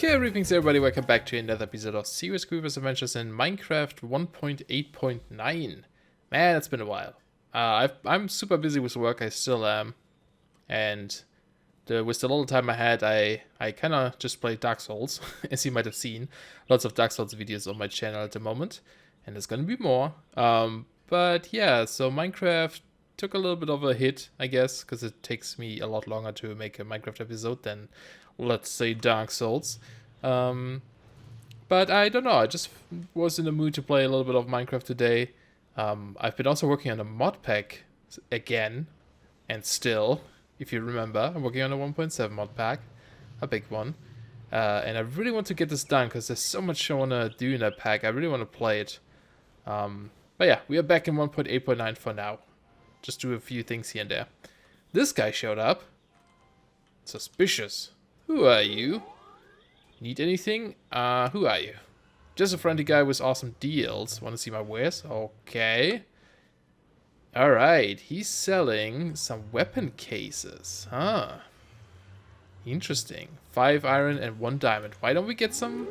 Greetings everybody, welcome back to another episode of Serious Creepers Adventures in Minecraft 1.8.9. Man, it's been a while. I'm super busy with work, I still am. And with the little time I had, I kind of just played Dark Souls, as you might have seen. Lots of Dark Souls videos on my channel at the moment. And there's gonna be more. But yeah, so Minecraft took a little bit of a hit, I guess, because it takes me a lot longer to make a Minecraft episode than, let's say, Dark Souls. But I don't know, I just was in the mood to play a little bit of Minecraft today. I've been also working on a mod pack again, and still, if you remember, I'm working on a 1.7 mod pack, a big one. And I really want to get this done because there's so much I want to do in that pack. I really want to play it. But yeah, we are back in 1.8.9 for now. Just do a few things here and there. This guy showed up. Suspicious. Who are you? Need anything? Who are you? Just a friendly guy with awesome deals. Want to see my wares? Okay. Alright, he's selling some weapon cases. Huh. Interesting. 5 iron and 1 diamond. Why don't we get some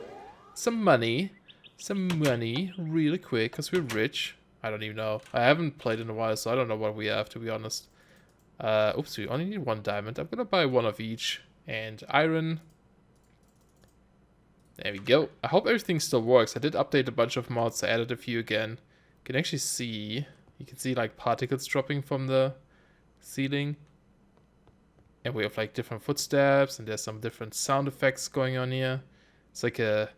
money? Some money really quick, because we're rich. I don't even know. I haven't played in a while, so I don't know what we have, to be honest. Oops, we only need 1 diamond. I'm gonna buy 1 of each. And iron. There we go. I hope everything still works. I did update a bunch of mods. I added a few again. You can actually see. You can see like particles dropping from the ceiling. And we have like different footsteps. And there's some different sound effects going on here. It's like a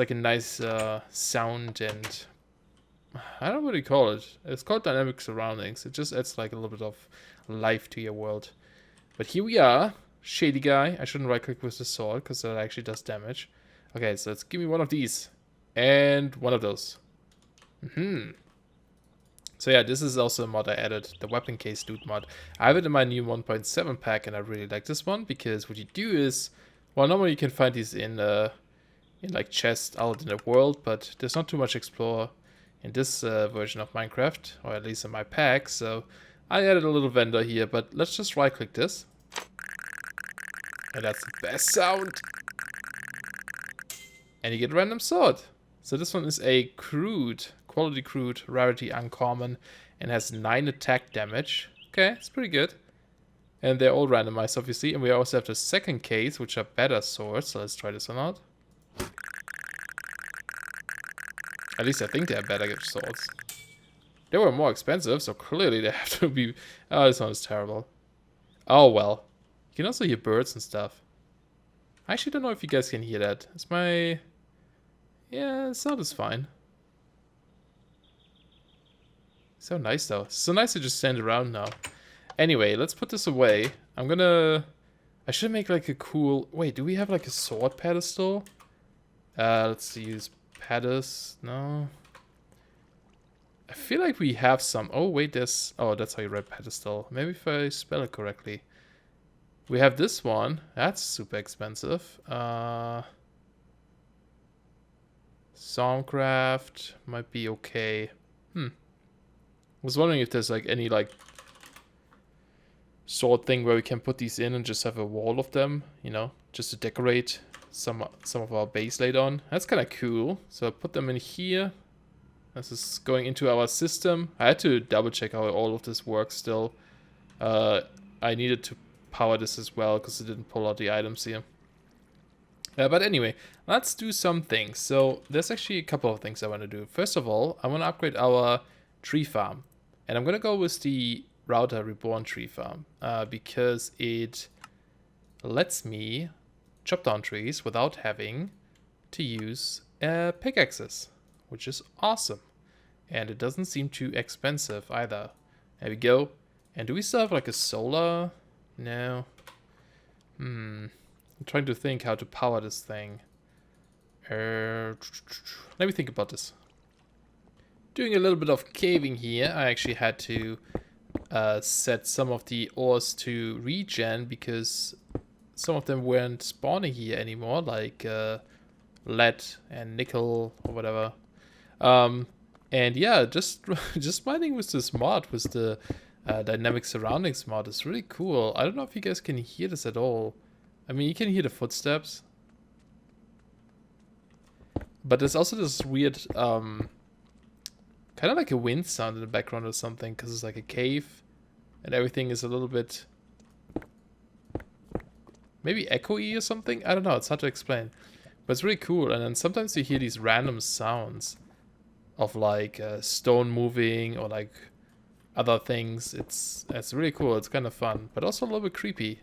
nice sound and... I don't know what you call it. It's called dynamic surroundings. It just adds like a little bit of life to your world. But here we are. Shady guy. I shouldn't right click with the sword because that actually does damage. Okay, so let's give me 1 of these. And 1 of those. So yeah, this is also a mod I added. The weapon case dude mod. I have it in my new 1.7 pack and I really like this one. Because what you do is... Well, normally you can find these in like chests out in the world. But there's not too much explore in this version of Minecraft. Or at least in my pack. So I added a little vendor here. But let's just right click this. And that's the best sound. And you get a random sword. So this one is a crude, quality crude, rarity uncommon, and has 9 attack damage. Okay, it's pretty good. And they're all randomized, obviously. And we also have the second case, which are better swords. So let's try this one out. At least I think they're better swords. They were more expensive, so clearly they have to be... Oh, this one is terrible. Oh, well. You can also hear birds and stuff. I actually don't know if you guys can hear that. It's my... Yeah, the sound is fine. So nice though. So nice to just stand around now. Anyway, let's put this away. I'm gonna... I should make like a cool... Wait, do we have like a sword pedestal? Let's use pedest. No. I feel like we have some... Oh, wait, there's... Oh, that's how you write pedestal. Maybe if I spell it correctly. We have this one. That's super expensive. Songcraft might be okay. I was wondering if there's like any like sword thing where we can put these in and just have a wall of them, you know, just to decorate some of our base later on. That's kind of cool. So I put them in here. This is going into our system. I had to double check how all of this works still. I needed to power this as well because it didn't pull out the items here. But anyway, let's do some things. So there's actually a couple of things I want to do. First of all, I want to upgrade our tree farm. And I'm going to go with the Router Reborn tree farm. Because it lets me chop down trees without having to use pickaxes. Which is awesome. And it doesn't seem too expensive either. There we go. And do we still have like a solar... No. I'm trying to think how to power this thing. Let me think about this. Doing a little bit of caving here. I actually had to set some of the ores to regen because some of them weren't spawning here anymore, like lead and nickel or whatever. And yeah, just mining with this mod, with the dynamic surroundings mod, is really cool. I don't know if you guys can hear this at all. I mean, you can hear the footsteps. But there's also this weird, kind of like a wind sound in the background or something, because it's like a cave, and everything is a little bit maybe echoey or something. I don't know. It's hard to explain, but it's really cool. And then sometimes you hear these random sounds of like stone moving or like other things. It's really cool. It's kind of fun, but also a little bit creepy.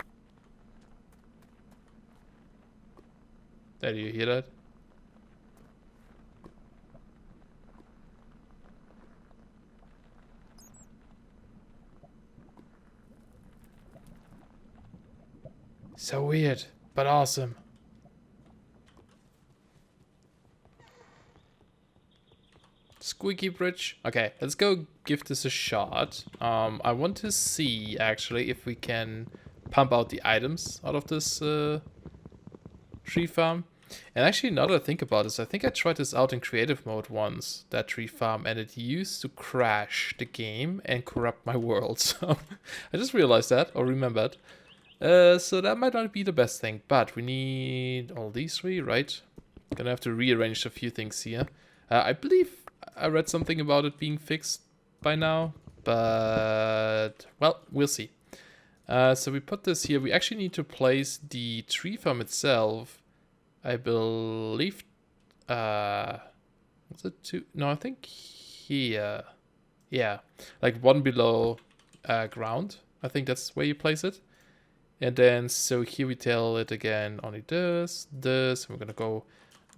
There, do you hear that? So weird, but awesome. Squeaky bridge. Okay, let's go give this a shot. I want to see, actually, if we can pump out the items out of this tree farm. And actually, now that I think about this, I think I tried this out in creative mode once, that tree farm, and it used to crash the game and corrupt my world. So I just realized that, or remembered. So that might not be the best thing, but we need all these three, right? Gonna have to rearrange a few things here. I believe I read something about it being fixed by now, but, well, we'll see. So we put this here. We actually need to place the tree farm itself, I believe, was it two? No, I think here. Yeah, like one below ground. I think that's where you place it. And then, so here we tell it again, only this. We're gonna go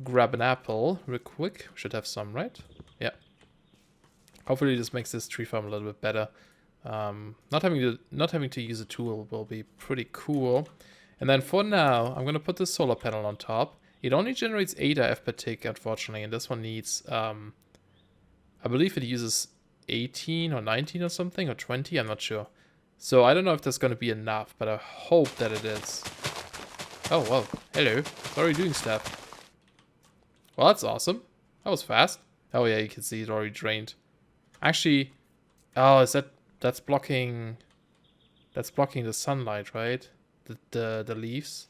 grab an apple real quick. We should have some, right? Yeah. Hopefully this makes this tree farm a little bit better. Not having to use a tool will be pretty cool. And then for now, I'm gonna put the solar panel on top. It only generates 8 IF per tick, unfortunately, and this one needs, I believe it uses 18 or 19 or something, or 20, I'm not sure. So I don't know if that's gonna be enough, but I hope that it is. Oh, well, hello. It's already doing stuff. Well, that's awesome. That was fast. Oh yeah, you can see it already drained. Actually, oh, that's blocking the sunlight, right? The leaves.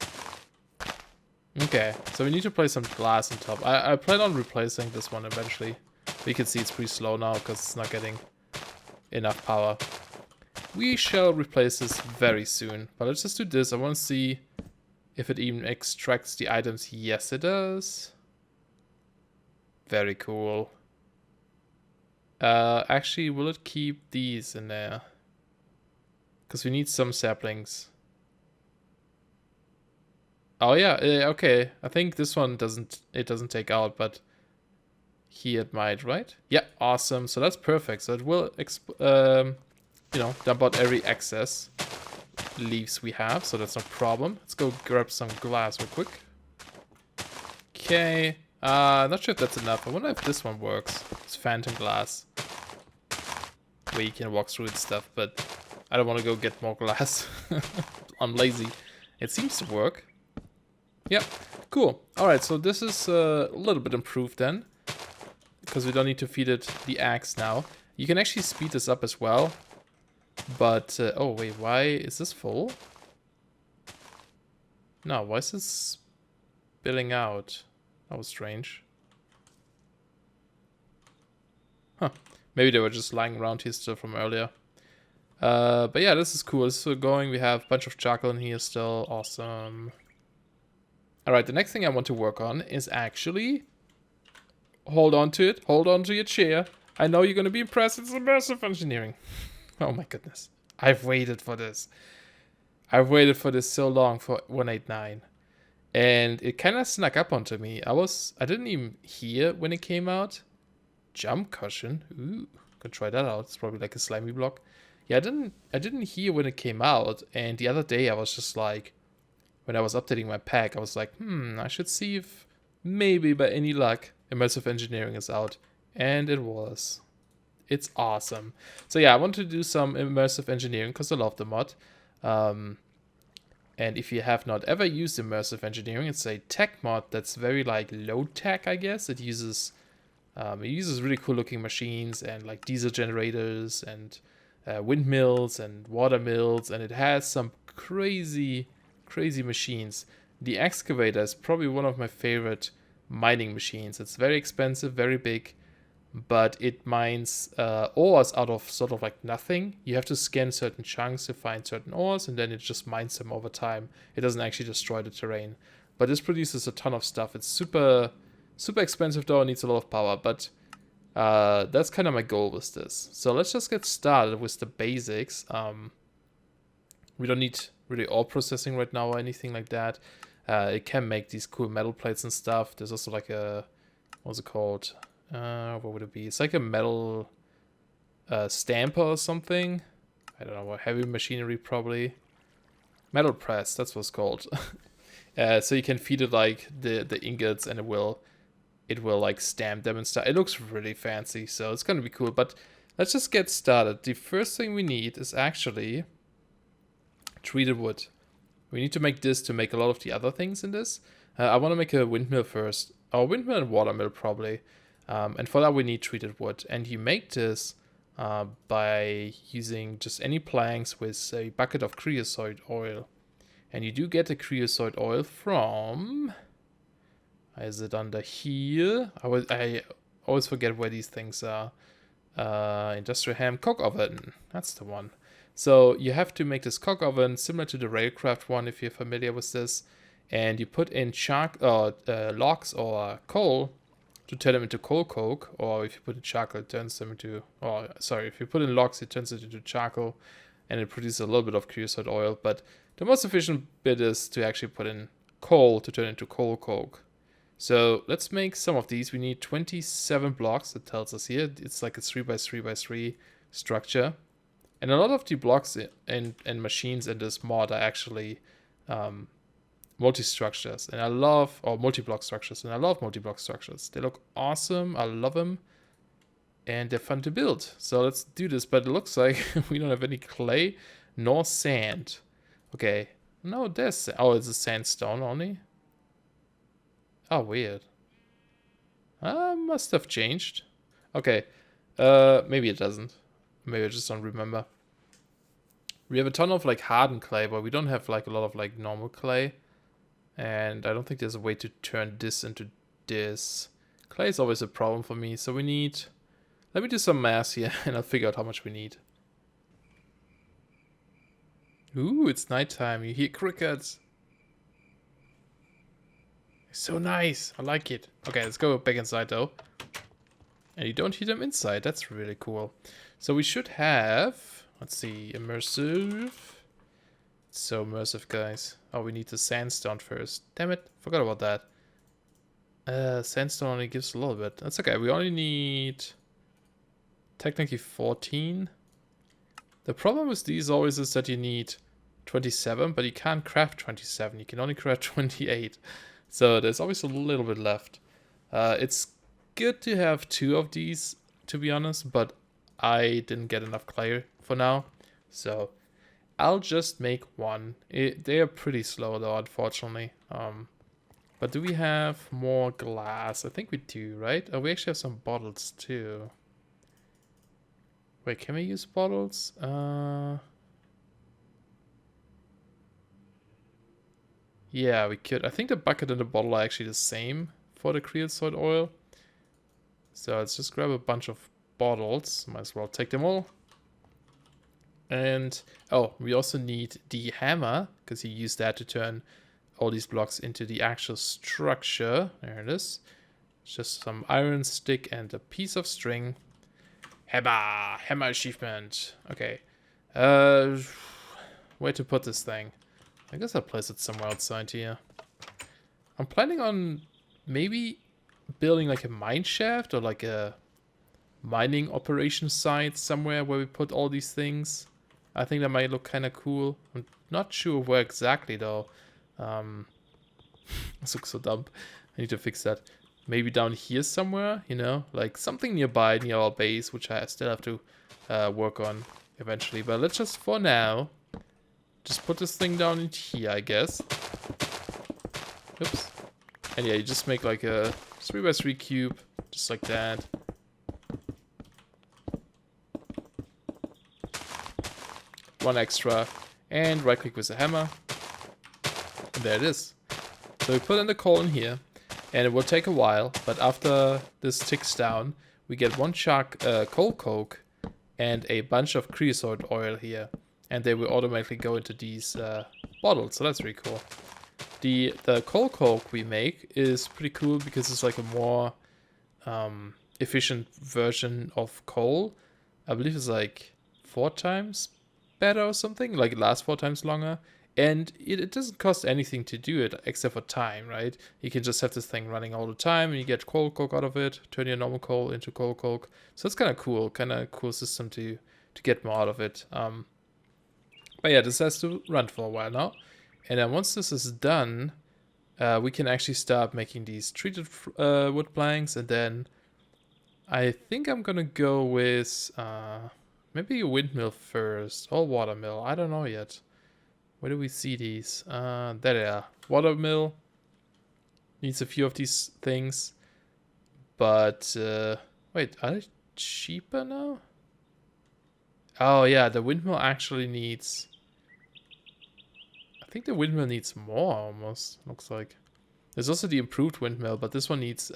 Okay, so we need to place some glass on top. I plan on replacing this one eventually. But you can see it's pretty slow now because it's not getting enough power. We shall replace this very soon. But let's just do this. I want to see if it even extracts the items. Yes, it does. Very cool. Actually, will it keep these in there? Because we need some saplings. Oh yeah, okay. I think this one doesn't take out, but here it might, right? Yeah, awesome. So that's perfect. So it will, you know, dump out every excess leaves we have. So that's no problem. Let's go grab some glass real quick. Okay. Not sure if that's enough. I wonder if this one works. It's phantom glass, where you can walk through and stuff, but I don't want to go get more glass. I'm lazy. It seems to work. Yep, cool. Alright, so this is a little bit improved then, because we don't need to feed it the axe now. You can actually speed this up as well, but, oh wait, why is this full? No, why is this spilling out? That was strange. Huh, maybe they were just lying around here still from earlier. But yeah, this is cool. This is going. We have a bunch of charcoal in here still. Awesome. Alright, the next thing I want to work on is actually... Hold on to it. Hold on to your chair. I know you're going to be impressed. It's immersive engineering. Oh my goodness. I've waited for this. I've waited for this so long, for 189. And it kind of snuck up onto me. I didn't even hear when it came out. Jump cushion. Ooh, could try that out. It's probably like a slimy block. Yeah, I didn't hear when it came out. And the other day I was just like, when I was updating my pack, I was like, I should see if maybe by any luck immersive engineering is out. And it was. It's awesome. So yeah, I want to do some immersive engineering because I love the mod. And if you have not ever used immersive engineering, it's a tech mod that's very like low tech, I guess. It uses really cool looking machines and like diesel generators and windmills and water mills, and it has some crazy machines. The excavator is probably one of my favorite mining machines. It's very expensive, very big, but it mines ores out of sort of like nothing. You have to scan certain chunks to find certain ores, and then it just mines them over time. It doesn't actually destroy the terrain. But this produces a ton of stuff. It's super expensive though, it needs a lot of power, but that's kind of my goal with this. So let's just get started with the basics. We don't need really ore processing right now or anything like that. It can make these cool metal plates and stuff. There's also like a, what's it called? What would it be? It's like a metal stamper or something. I don't know what, heavy machinery probably. Metal press, that's what it's called. So you can feed it like the ingots, and it will like stamp them and stuff. It looks really fancy, so it's gonna be cool. But let's just get started. The first thing we need is actually treated wood. We need to make this to make a lot of the other things in this. I want to make a windmill first, or windmill and watermill probably. And for that we need treated wood. And you make this by using just any planks with a bucket of creosote oil. And you do get the creosote oil from... Is it under here? I always forget where these things are. Industrial ham coke oven. That's the one. So you have to make this coke oven similar to the Railcraft one if you're familiar with this. And you put in logs or coal to turn them into coal coke. Or if you put in charcoal, it turns them into... Oh, sorry, if you put in logs, it turns it into charcoal. And it produces a little bit of creosote oil. But the most efficient bit is to actually put in coal to turn into coal coke. So let's make some of these. We need 27 blocks, it tells us here. It's like a 3x3x3 structure. And a lot of the blocks and machines in this mod are actually multi-structures. And I love, or multi-block structures. And I love multi-block structures. They look awesome. I love them. And they're fun to build. So let's do this. But it looks like we don't have any clay nor sand. Okay. No, there's... Oh, it's a sandstone only. Oh, weird. Must have changed. Okay. Maybe it doesn't. Maybe I just don't remember. We have a ton of like hardened clay, but we don't have like a lot of like normal clay. And I don't think there's a way to turn this into this. Clay is always a problem for me, so we need... Let me do some math here and I'll figure out how much we need. Ooh, it's nighttime. You hear crickets. So nice. I like it. Okay, let's go back inside though. And you don't hear them inside. That's really cool. So we should have... Let's see. Immersive. It's so immersive, guys. Oh, we need the sandstone first. Damn it. Forgot about that. Sandstone only gives a little bit. That's okay. We only need... Technically 14. The problem with these always is that you need 27, but you can't craft 27. You can only craft 28. So there's always a little bit left. It's good to have 2 of these, to be honest, but I didn't get enough clay for now. So I'll just make 1. They are pretty slow though, unfortunately. But do we have more glass? I think we do, right? Oh, we actually have some bottles too. Wait, can we use bottles? Yeah, we could. I think the bucket and the bottle are actually the same for the creosote oil. So let's just grab a bunch of bottles. Might as well take them all. And, oh, we also need the hammer, because you use that to turn all these blocks into the actual structure. There it is. It's just some iron stick and a piece of string. Hammer achievement. Okay. Where to put this thing? I guess I'll place it somewhere outside here. I'm planning on maybe building like a mine shaft or like a mining operation site somewhere where we put all these things. I think that might look kind of cool. I'm not sure where exactly though. This looks so dumb. I need to fix that. Maybe down here somewhere, you know, like something nearby, near our base, which I still have to work on eventually. But let's just, for now, just put this thing down in here, I guess. Oops. And yeah, you just make like a 3x3 cube, just like that. One extra, and right click with the hammer. And there it is. So we put in the coal in here. And it will take a while, but after this ticks down, we get 1 shark coal coke and a bunch of creosote oil here. And they will automatically go into these bottles, so that's really cool. The coal coke we make is pretty cool because it's like a more efficient version of coal. I believe it's like 4 times better or something, like it lasts 4 times longer. And it doesn't cost anything to do it except for time, right? You can just have this thing running all the time and you get coal coke out of it, turn your normal coal into coal coke. So it's kind of cool system to get more out of it. But yeah, this has to run for a while now. And then once this is done, we can actually start making these treated wood planks. And then I think I'm gonna go with maybe a windmill first or water mill. I don't know yet. Where do we see these? There they are. Watermill needs a few of these things. But, wait, are they cheaper now? Oh, yeah, the windmill actually needs... I think the windmill needs more, almost, looks like. There's also the improved windmill, but this one needs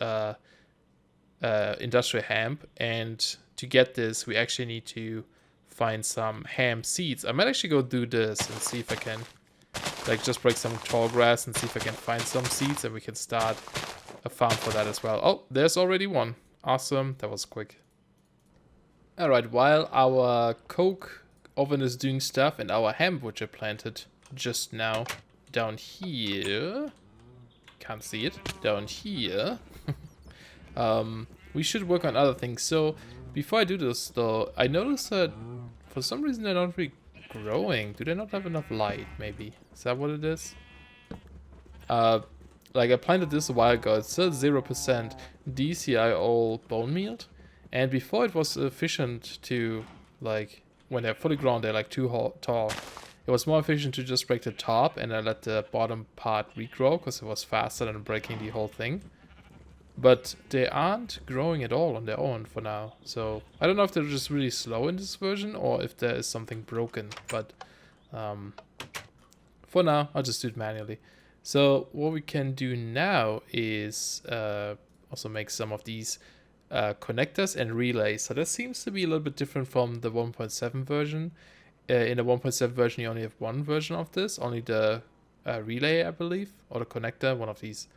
industrial hemp. And to get this, we actually need to find some ham seeds. I might actually go do this and see if I can like just break some tall grass and see if I can find some seeds, and we can start a farm for that as well. Oh, there's already one. Awesome, that was quick. Alright, while our coke oven is doing stuff and our hemp, which I planted just now down here, can't see it, down here, we should work on other things. So before I do this though, I noticed that for some reason they're not really growing. Do they not have enough light, maybe? Is that what it is? Like I planted this a while ago. It's still 0%. These here are all bone mealed. And before it was efficient to, like, when they're fully grown, they're like too tall. It was more efficient to just break the top and then let the bottom part regrow because it was faster than breaking the whole thing. But they aren't growing at all on their own for now. So I don't know if they're just really slow in this version or if there is something broken. But for now, I'll just do it manually. So what we can do now is also make some of these connectors and relays. So that seems to be a little bit different from the 1.7 version. In the 1.7 version, you only have one version of this. Only the relay, I believe, or the connector, one of these.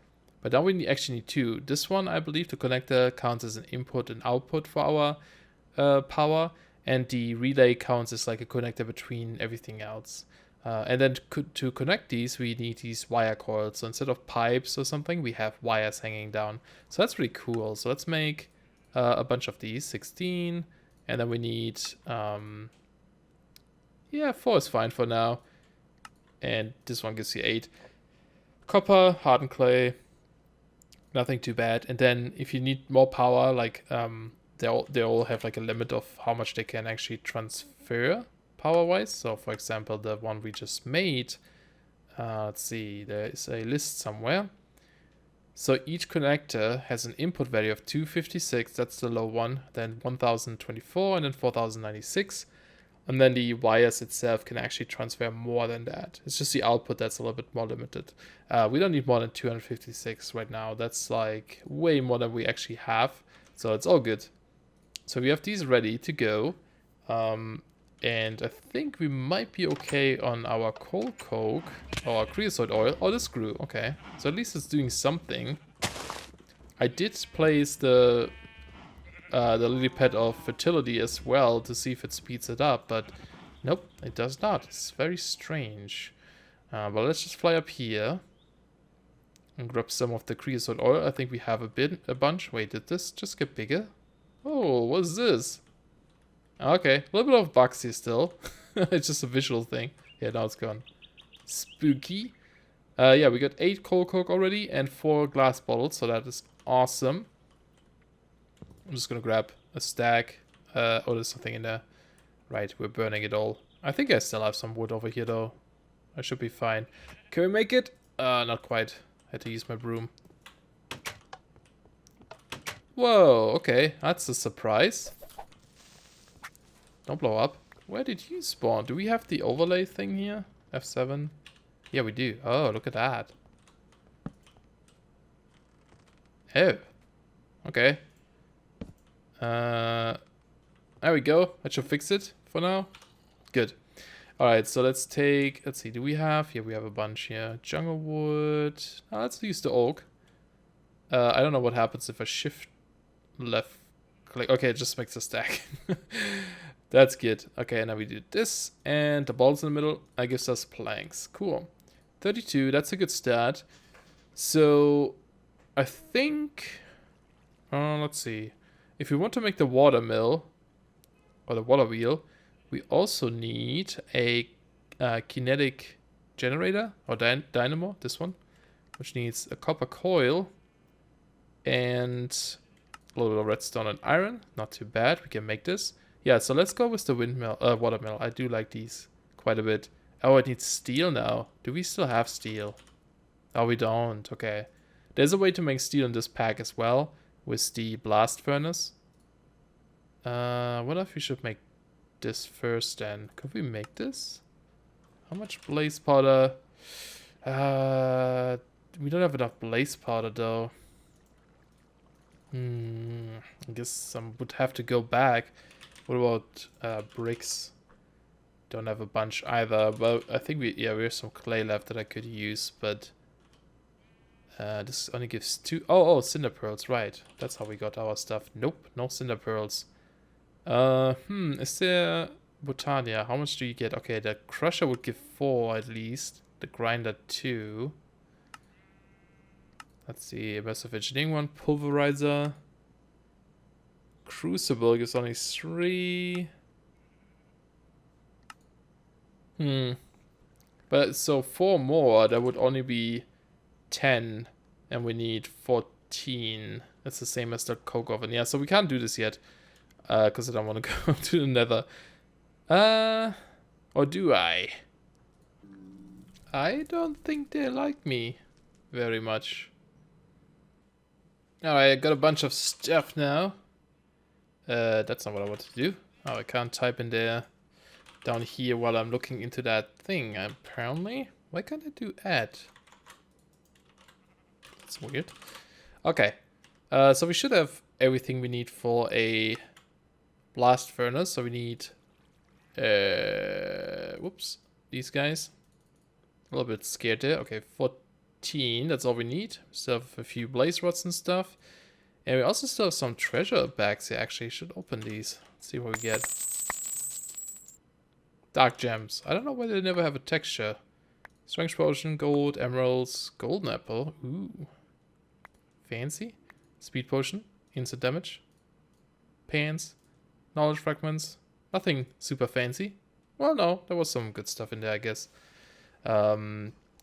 But now we actually need 2. This one, I believe, the connector counts as an input and output for our power. And the relay counts as like a connector between everything else. And then to connect these, we need these wire coils. So instead of pipes or something, we have wires hanging down. So that's pretty cool. So let's make a bunch of these, 16. And then we need, yeah, 4 is fine for now. And this one gives you 8. Copper, hardened clay. Nothing too bad. And then if you need more power, like they all have like a limit of how much they can actually transfer power-wise. So for example, the one we just made, let's see, there is a list somewhere. So each connector has an input value of 256, that's the low one, then 1024, and then 4096. And then the wires itself can actually transfer more than that. It's just the output that's a little bit more limited. We don't need more than 256 right now. That's like way more than we actually have. So it's all good. So we have these ready to go. And I think we might be okay on our coal coke or our creosote oil. Oh, this grew. Okay. So at least it's doing something. I did place the lily pad of fertility as well to see if it speeds it up, but nope, it does not. It's very strange. But let's just fly up here and grab some of the creosote oil. I think we have a bunch. Wait, did this just get bigger? Oh, what's this? Okay, a little bit of bugs here still. It's just a visual thing. Yeah, now it's gone. Spooky. Yeah, we got 8 coal coke already and 4 glass bottles, so that is awesome. I'm just gonna grab a stack. Oh, there's something in there. Right, we're burning it all. I think I still have some wood over here though. I should be fine. Can we make it? Not quite. Had to use my broom. Whoa, okay. That's a surprise. Don't blow up. Where did you spawn? Do we have the overlay thing here? F7? Yeah, we do. Oh, look at that. Oh. Okay. There we go. That should fix it for now. Good. Alright, so let's take... Let's see, do we have... Yeah, we have a bunch here. Jungle wood. Oh, let's use the oak. I don't know what happens if I shift left click. Okay, it just makes a stack. That's good. Okay, now we do this. And the balls in the middle. That gives us planks. Cool. 32, that's a good start. So, I think... let's see. If we want to make the water mill, or the water wheel, we also need a kinetic generator, or dynamo, this one, which needs a copper coil and a little bit of redstone and iron. Not too bad, we can make this. Yeah, so let's go with the windmill, water mill. I do like these quite a bit. Oh, it needs steel now. Do we still have steel? Oh, we don't. Okay. There's a way to make steel in this pack as well, with the blast furnace. What if we should make this first then? Could we make this? How much blaze powder? We don't have enough blaze powder though. I guess some would have to go back. What about bricks? Don't have a bunch either, but I think we have some clay left that I could use, but this only gives 2. Oh, cinder pearls, right. That's how we got our stuff. Nope, no cinder pearls. Is there Botania? How much do you get? Okay, the crusher would give 4 at least. The grinder 2. Let's see, immersive engineering 1, pulverizer. Crucible gives only 3. But so 4 more, that would only be 10. And we need 14. That's the same as the coke oven. Yeah, so we can't do this yet. Because I don't want to go to the nether. Or do I? I don't think they like me very much. Alright, I got a bunch of stuff now. That's not what I wanted to do. Oh, I can't type in there down here while I'm looking into that thing, apparently. Why can't I do add? That's weird. Okay. So we should have everything we need for a blast furnace. So we need whoops, these guys. A little bit scared there. Okay, 14, that's all we need. Still have a few blaze rods and stuff. And we also still have some treasure bags here. Actually, should open these. Let's see what we get. Dark gems. I don't know why they never have a texture. Strength potion, gold, emeralds, golden apple. Ooh. Fancy. Speed potion, instant damage. Pants, knowledge fragments. Nothing super fancy. Well, no, there was some good stuff in there, I guess.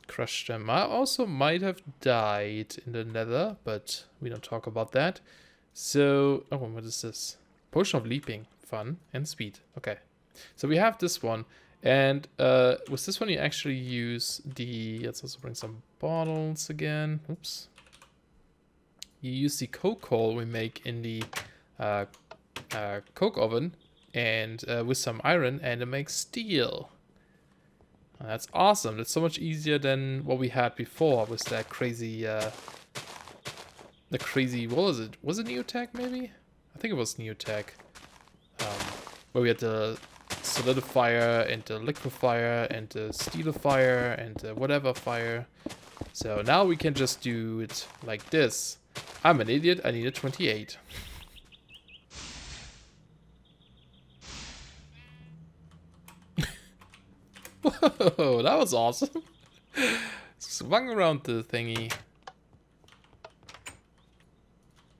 Crushed gem. I also might have died in the nether, but we don't talk about that. So, oh, what is this? Potion of leaping. Fun and speed. Okay. So we have this one. And with this one, you actually use the... Let's also bring some bottles again. Oops. You use the coke coal we make in the coke oven. And with some iron, and it makes steel. That's awesome. That's so much easier than what we had before with that crazy, what was it? Was it Neotech maybe? I think it was Neotech. Where we had the solidifier and the liquefier and the steelifier and the whatever fire. So now we can just do it like this. I'm an idiot. I need a 28. Whoa, that was awesome. Swung around the thingy.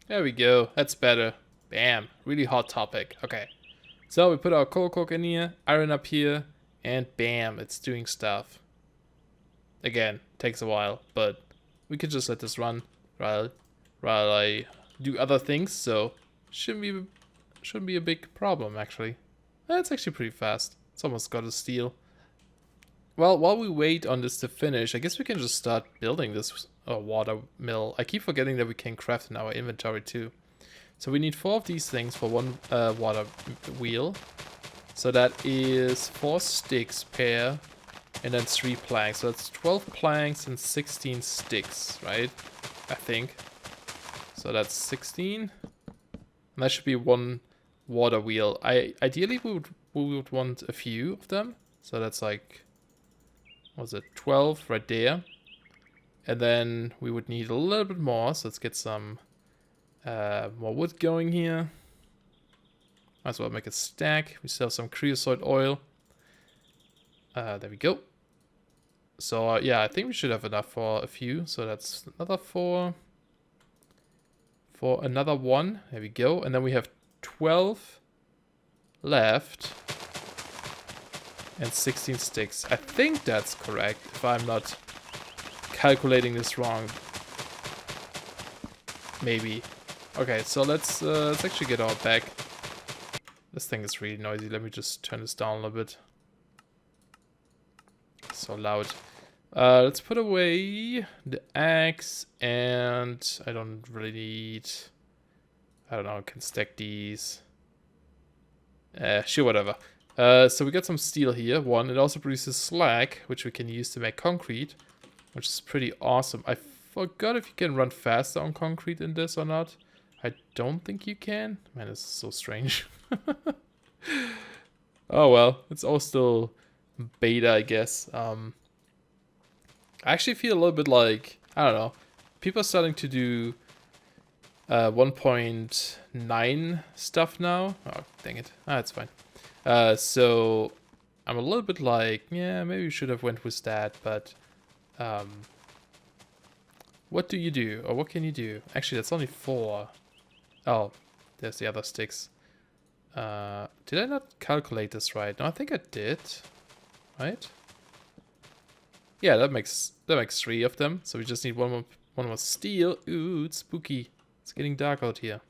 There we go. That's better. Bam. Really hot topic. Okay. So we put our coke in here, iron up here, and bam, it's doing stuff. Again, takes a while, but we could just let this run while I do other things, so shouldn't be a big problem actually. That's actually pretty fast. It's almost got a steel. Well, while we wait on this to finish, I guess we can just start building this water mill. I keep forgetting that we can craft in our inventory too. So we need 4 of these things for one water wheel. So that is 4 sticks per, and then 3 planks. So that's 12 planks and 16 sticks, right? I think. So that's 16. And that should be one water wheel. Ideally we would want a few of them. So that's like, what was it, 12 right there. And then we would need a little bit more. So let's get some more wood going here. Might as well make a stack. We still have some creosote oil. There we go. So yeah, I think we should have enough for a few. So that's another 4. For another 1. There we go. And then we have 12 left. And 16 sticks. I think that's correct, if I'm not calculating this wrong. Maybe. Okay, so let's actually get our back. This thing is really noisy. Let me just turn this down a little bit. So loud. Let's put away the axe, and I don't really need... I don't know, I can stack these. Sure, whatever. So we got some steel here. 1, it also produces slag, which we can use to make concrete, which is pretty awesome. I forgot if you can run faster on concrete in this or not. I don't think you can. Man, this is so strange. Oh well, it's all still beta, I guess. I actually feel a little bit like, I don't know, people are starting to do 1.9 stuff now. Oh, dang it. Ah, it's fine. So I'm a little bit like, yeah, maybe we should have went with that, but what do you do? Or what can you do? Actually, that's only 4. Oh, there's the other sticks. Did I not calculate this right? No, I think I did. Right? Yeah, that makes 3 of them. So we just need one more steel. Ooh, it's spooky. It's getting dark out here.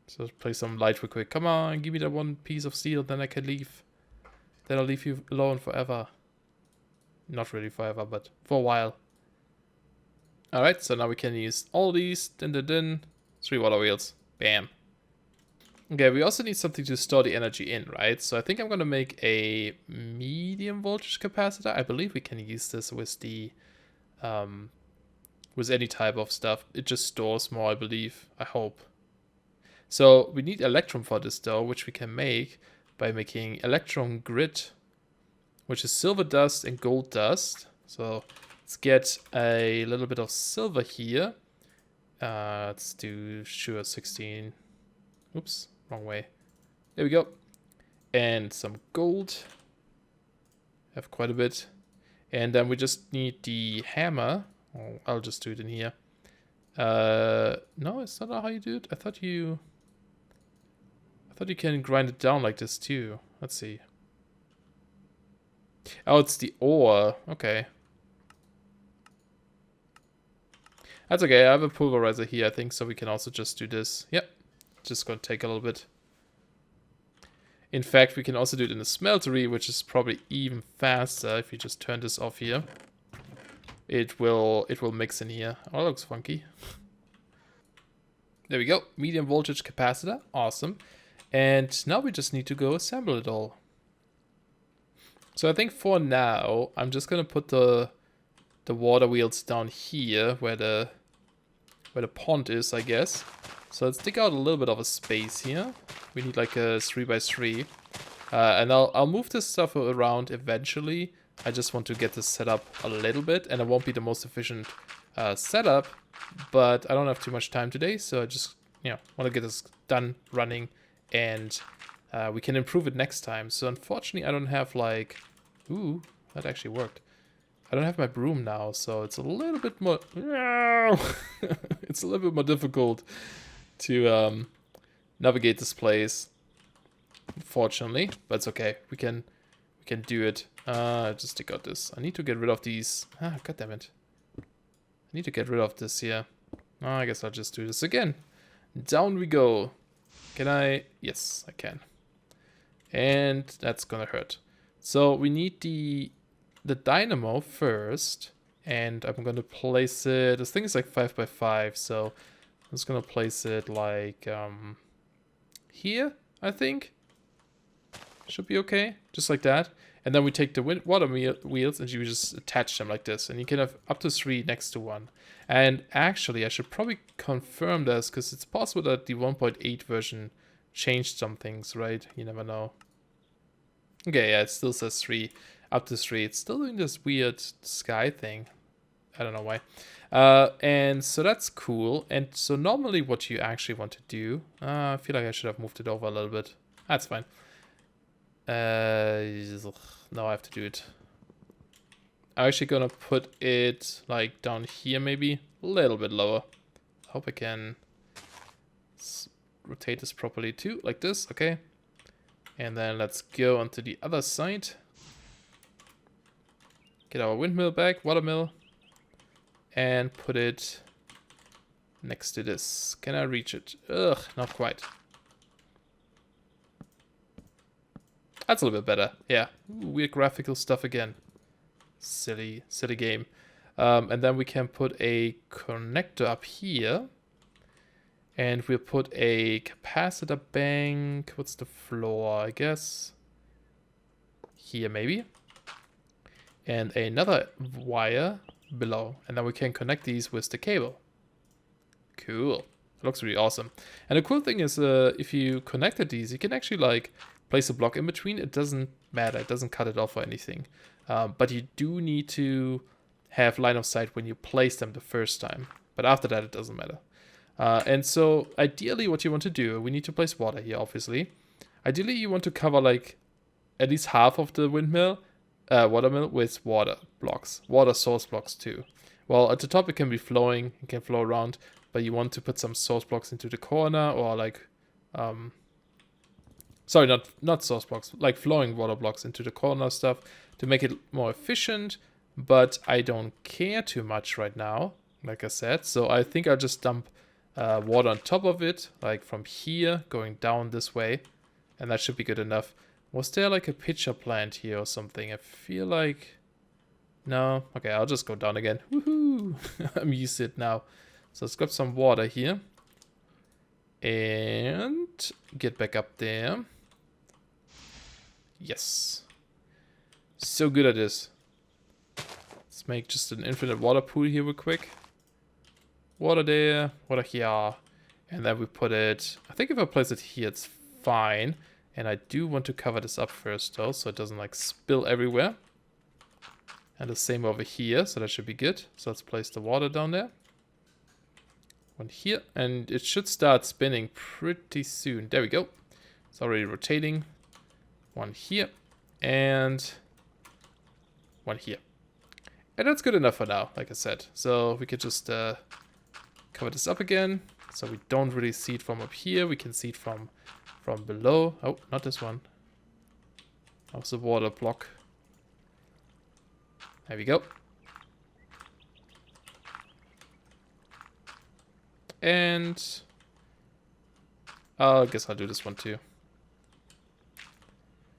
So let's play some light real quick. Come on, give me that one piece of steel, then I can leave. Then I'll leave you alone forever. Not really forever, but for a while. Alright, so now we can use all these. 3 water wheels. Bam. Okay, we also need something to store the energy in, right? So I think I'm going to make a medium voltage capacitor. I believe we can use this with the with any type of stuff. It just stores more, I believe. I hope. So we need electrum for this though, which we can make by making electron grit, which is silver dust and gold dust. So let's get a little bit of silver here. Let's do, sure, 16. Oops, wrong way. There we go. And some gold. Have quite a bit. And then we just need the hammer. Oh, I'll just do it in here. No, it's not how you do it. I thought you can grind it down like this too. Let's see. Oh, it's the ore. Okay. That's okay. I have a pulverizer here, I think, so we can also just do this. Yep. Just gonna take a little bit. In fact, we can also do it in the smeltery, which is probably even faster if you just turn this off here. It will mix in here. Oh, that looks funky. There we go. Medium voltage capacitor. Awesome. And now we just need to go assemble it all. So I think for now, I'm just gonna put the water wheels down here where the pond is, I guess. So let's dig out a little bit of a space here. We need like a 3x3. And I'll move this stuff around eventually. I just want to get this set up a little bit, and it won't be the most efficient setup, but I don't have too much time today, so I just, want to get this done running, and we can improve it next time. So unfortunately, I don't have like, ooh, that actually worked. I don't have my broom now, so it's a little bit more, it's a little bit more difficult to navigate this place, unfortunately, but it's okay. We can do it. Just take out this. I need to get rid of these. Ah, god damn it. I need to get rid of this here. Oh, I guess I'll just do this again. Down we go. Can I? Yes, I can. And that's gonna hurt. So we need the dynamo first, and I'm gonna place it. This thing is like 5x5, so I'm just gonna place it like here, I think. Should be okay, just like that. And then we take the water wheels and you just attach them like this. And you can have up to 3 next to one. And actually, I should probably confirm this because it's possible that the 1.8 version changed some things, right? You never know. Okay, yeah, it still says 3, up to 3. It's still doing this weird sky thing. I don't know why. And so that's cool. And so normally what you actually want to do... I feel like I should have moved it over a little bit. That's fine. Now I have to do it. I'm actually gonna put it like down here maybe. A little bit lower. I hope I can rotate this properly too. Like this, okay. And then let's go onto the other side. Get our windmill back, watermill. And put it next to this. Can I reach it? Ugh, not quite. That's a little bit better. Yeah, weird graphical stuff again. Silly game. And then we can put a connector up here. And we'll put a capacitor bank. What's the floor? I guess here maybe. And another wire below. And then we can connect these with the cable. Cool. It looks really awesome. And the cool thing is if you connected these, you can actually like place a block in between. It doesn't matter. It doesn't cut it off or anything. But you do need to have line of sight when you place them the first time. But after that, it doesn't matter. And so ideally what you want to do, we need to place water here, obviously. Ideally, you want to cover like at least half of the watermill with water blocks, water source blocks too. Well, at the top it can be flowing, it can flow around, but you want to put some source blocks into the corner or like, sorry, not source blocks, like flowing water blocks into the corner stuff to make it more efficient, but I don't care too much right now, like I said, so I think I'll just dump water on top of it, like from here going down this way, and that should be good enough. Was there like a pitcher plant here or something? I feel like... No? Okay, I'll just go down again. Woohoo! I'm used to it now. So let's grab some water here. And get back up there. Yes. So good at this. Let's make just an infinite water pool here real quick. Water there, water here. And then we put it... I think if I place it here, it's fine. And I do want to cover this up first though, so it doesn't like spill everywhere. And the same over here, so that should be good. So let's place the water down there. One here, and it should start spinning pretty soon. There we go. It's already rotating. One here, and one here. And that's good enough for now, like I said. So we could just cover this up again. So we don't really see it from up here. We can see it from below. Oh, not this one. That was a water block. There we go. And I guess I'll do this one too.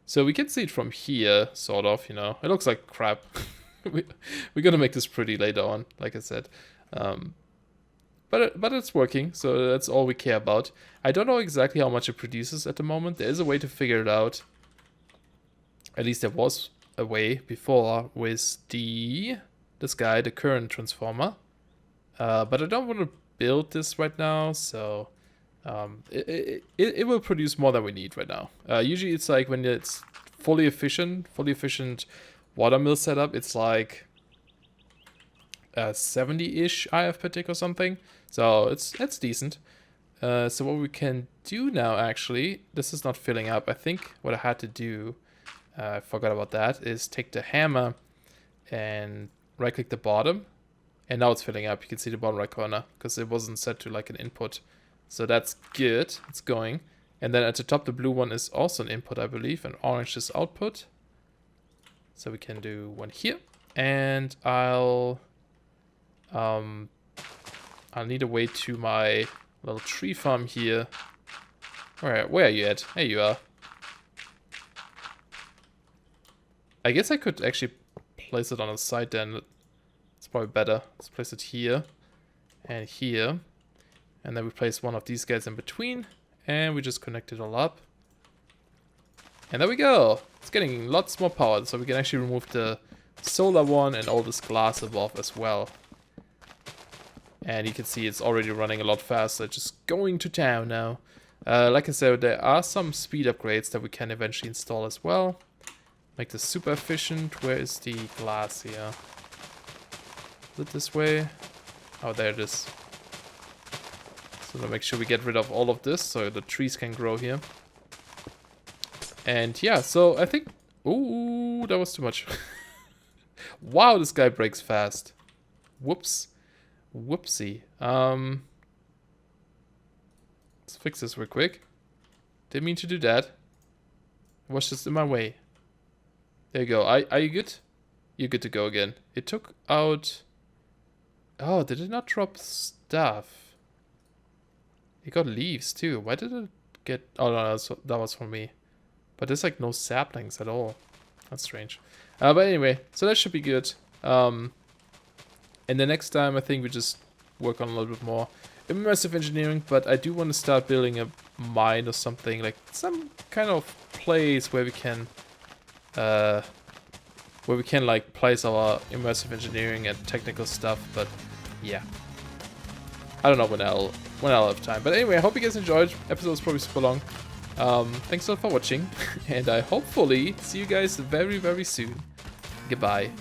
So we can see it from here, sort of, you know. It looks like crap. We're gonna make this pretty later on, like I said. But it's working, so that's all we care about. I don't know exactly how much it produces at the moment. There is a way to figure it out. At least there was a way before with this guy, the current transformer. But I don't want to build this right now, so it will produce more than we need right now. Usually it's like when it's fully efficient watermill setup, it's like 70-ish IF per tick or something. So it's decent. So what we can do now, actually, this is not filling up. I think what I had to do, I forgot about that, is take the hammer and right-click the bottom. And now it's filling up. You can see the bottom right corner because it wasn't set to like an input. So that's good. It's going. And then at the top, the blue one is also an input, I believe. And orange is output. So we can do one here. And I'll need a way to my little tree farm here. Where are you at? There you are. I guess I could actually place it on the side then. It's probably better. Let's place it here and here. And then we place one of these guys in between. And we just connect it all up. And there we go. It's getting lots more power, so we can actually remove the solar one and all this glass above as well. And you can see it's already running a lot faster, just going to town now. Like I said, there are some speed upgrades that we can eventually install as well. Make this super efficient. Where is the glass here? Is it this way? Oh, there it is. So to make sure we get rid of all of this so the trees can grow here. And yeah, so I think... Ooh, that was too much. Wow, this guy breaks fast. Whoops. Whoopsie. Let's fix this real quick. Didn't mean to do that. It was just in my way. There you go. Are you good? You're good to go again. It took out... Oh, did it not drop stuff? It got leaves too. Why did it get... Oh no, that was for me. But there's like no saplings at all. That's strange. But anyway, so that should be good. And the next time I think we just work on a little bit more immersive engineering. But I do want to start building a mine or something. Like some kind of place where we can... like place our immersive engineering and technical stuff, but yeah, I don't know when I'll have time. But anyway, I hope you guys enjoyed. Episode was probably super long. Thanks a lot for watching, and I hopefully see you guys very, very soon. Goodbye.